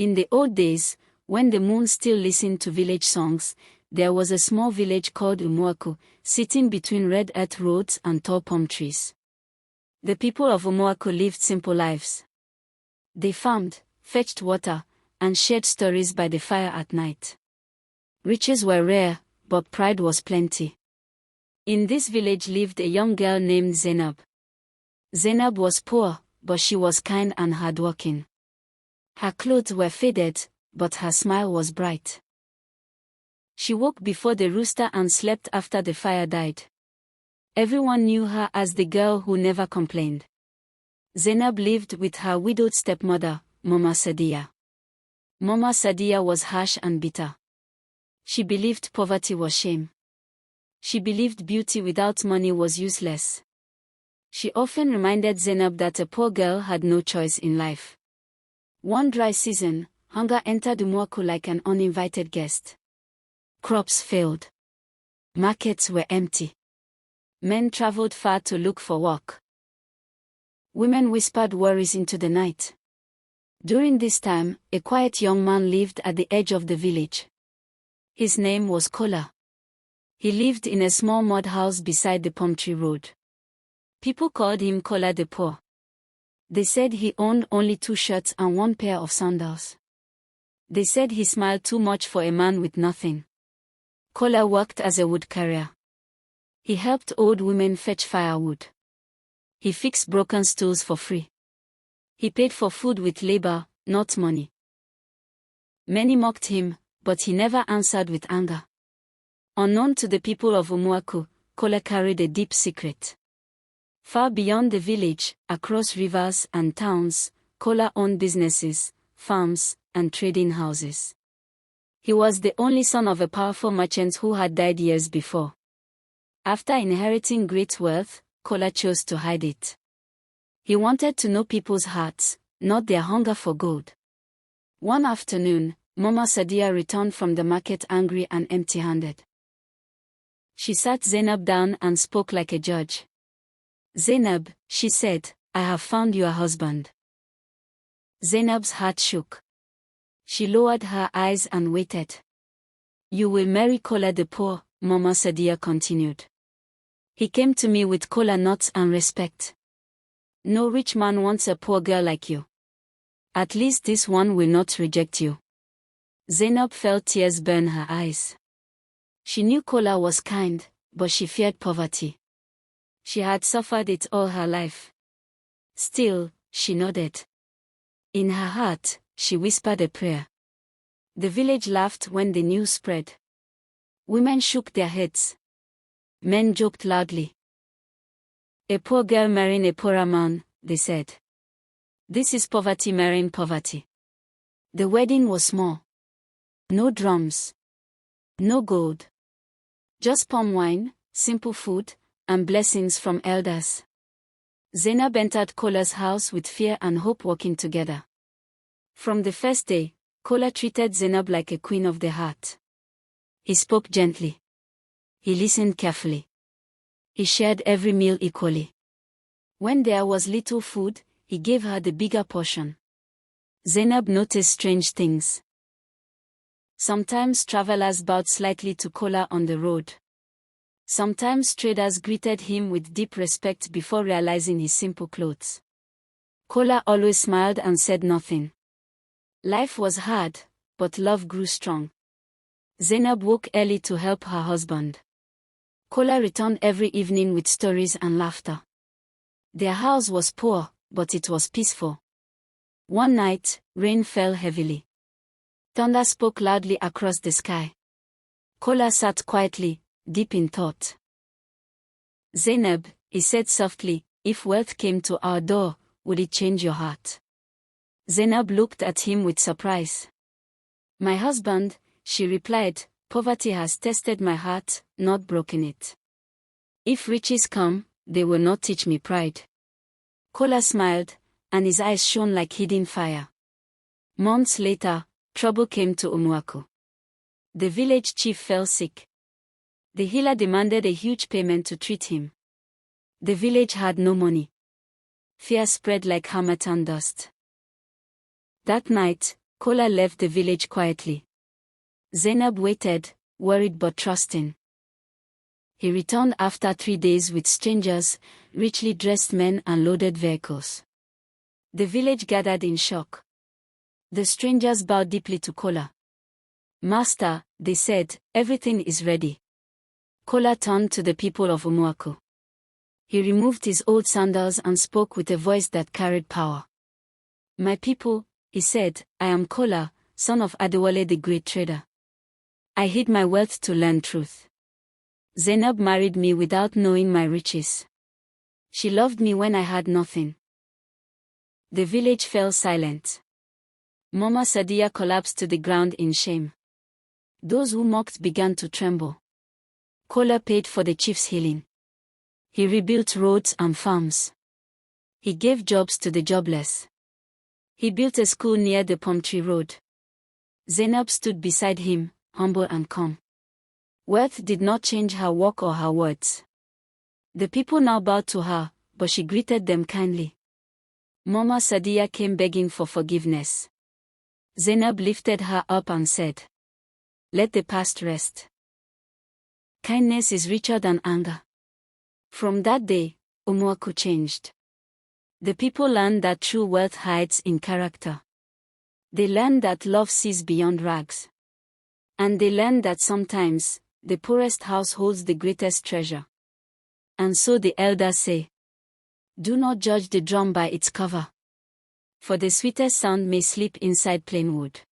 In the old days, when the moon still listened to village songs, there was a small village called Umuaku, sitting between red earth roads and tall palm trees. The people of Umuaku lived simple lives. They farmed, fetched water, and shared stories by the fire at night. Riches were rare, but pride was plenty. In this village lived a young girl named Zainab. Zainab was poor, but she was kind and hardworking. Her clothes were faded, but her smile was bright. She woke before the rooster and slept after the fire died. Everyone knew her as the girl who never complained. Zainab lived with her widowed stepmother, Mama Sadia. Mama Sadia was harsh and bitter. She believed poverty was shame. She believed beauty without money was useless. She often reminded Zainab that a poor girl had no choice in life. One dry season, hunger entered Umuaku like an uninvited guest. Crops failed. Markets were empty. Men traveled far to look for work. Women whispered worries into the night. During this time, a quiet young man lived at the edge of the village. His name was Kola. He lived in a small mud house beside the palm tree road. People called him Kola the Poor. They said he owned only 2 shirts and 1 pair of sandals. They said he smiled too much for a man with nothing. Kola worked as a wood carrier. He helped old women fetch firewood. He fixed broken stools for free. He paid for food with labor, not money. Many mocked him, but he never answered with anger. Unknown to the people of Umuaku, Kola carried a deep secret. Far beyond the village, across rivers and towns, Kola owned businesses, farms, and trading houses. He was the only son of a powerful merchant who had died years before. After inheriting great wealth, Kola chose to hide it. He wanted to know people's hearts, not their hunger for gold. One afternoon, Mama Sadia returned from the market angry and empty-handed. She sat Zainab down and spoke like a judge. "Zainab," she said, "I have found your husband." Zainab's heart shook. She lowered her eyes and waited. "You will marry Kola the Poor," Mama Sadia continued. "He came to me with kola nuts and respect. No rich man wants a poor girl like you. At least this one will not reject you." Zainab felt tears burn her eyes. She knew Kola was kind, but she feared poverty. She had suffered it all her life. Still, she nodded. In her heart, she whispered a prayer. The village laughed when the news spread. Women shook their heads. Men joked loudly. "A poor girl marrying a poorer man," they said. "This is poverty marrying poverty." The wedding was small. No drums. No gold. Just palm wine, simple food, and blessings from elders. Zainab entered Kola's house with fear and hope working together. From the first day, Kola treated Zainab like a queen of the heart. He spoke gently. He listened carefully. He shared every meal equally. When there was little food, he gave her the bigger portion. Zainab noticed strange things. Sometimes travelers bowed slightly to Kola on the road. Sometimes traders greeted him with deep respect before realizing his simple clothes. Kola always smiled and said nothing. Life was hard, but love grew strong. Zainab woke early to help her husband. Kola returned every evening with stories and laughter. Their house was poor, but it was peaceful. One night, rain fell heavily. Thunder spoke loudly across the sky. Kola sat quietly, deep in thought. "Zainab," he said softly, "if wealth came to our door, would it change your heart?" Zainab looked at him with surprise. "My husband," she replied, "poverty has tested my heart, not broken it. If riches come, they will not teach me pride." Kola smiled, and his eyes shone like hidden fire. Months later, trouble came to Umuaku. The village chief fell sick. The healer demanded a huge payment to treat him. The village had no money. Fear spread like harmattan dust. That night, Kola left the village quietly. Zainab waited, worried but trusting. He returned after 3 days with strangers, richly dressed men and loaded vehicles. The village gathered in shock. The strangers bowed deeply to Kola. "Master," they said, "everything is ready." Kola turned to the people of Umuaku. He removed his old sandals and spoke with a voice that carried power. "My people," he said, "I am Kola, son of Adewale the great trader. I hid my wealth to learn truth. Zainab married me without knowing my riches. She loved me when I had nothing." The village fell silent. Mama Sadiya collapsed to the ground in shame. Those who mocked began to tremble. Kola paid for the chief's healing. He rebuilt roads and farms. He gave jobs to the jobless. He built a school near the palm tree road. Zainab stood beside him, humble and calm. Wealth did not change her walk or her words. The people now bowed to her, but she greeted them kindly. Mama Sadiya came begging for forgiveness. Zainab lifted her up and said, "Let the past rest. Kindness is richer than anger." From that day, Umuaku changed. The people learned that true wealth hides in character. They learned that love sees beyond rags. And they learned that sometimes, the poorest house holds the greatest treasure. And so the elders say, "Do not judge the drum by its cover. For the sweetest sound may sleep inside plain wood."